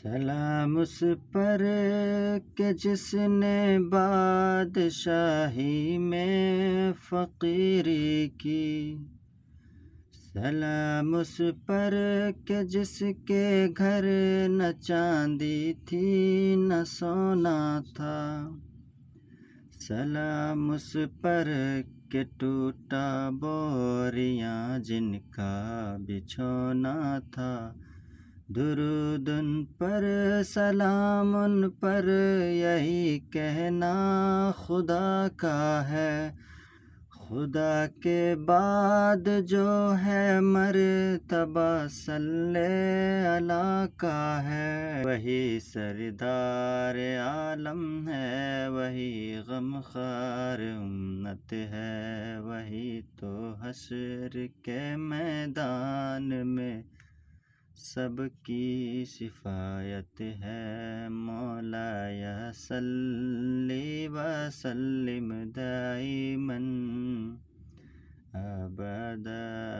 سلام اس پر کہ جس نے بادشاہی میں فقیری کی، سلام اس پر کہ جس کے گھر نہ چاندی تھی نہ سونا تھا، سلام اس پر کہ ٹوٹا بوریاں جن کا بچھونا تھا، درود ان پر سلام ان پر یہی کہنا خدا کا ہے، خدا کے بعد جو ہے مرتبہ صلی اللہ کا ہے، وہی سردار عالم ہے، وہی غمخوار امت ہے، وہی تو حشر کے میدان میں سب کی شفاعت ہے، مولا یا صلی وسلم دائماً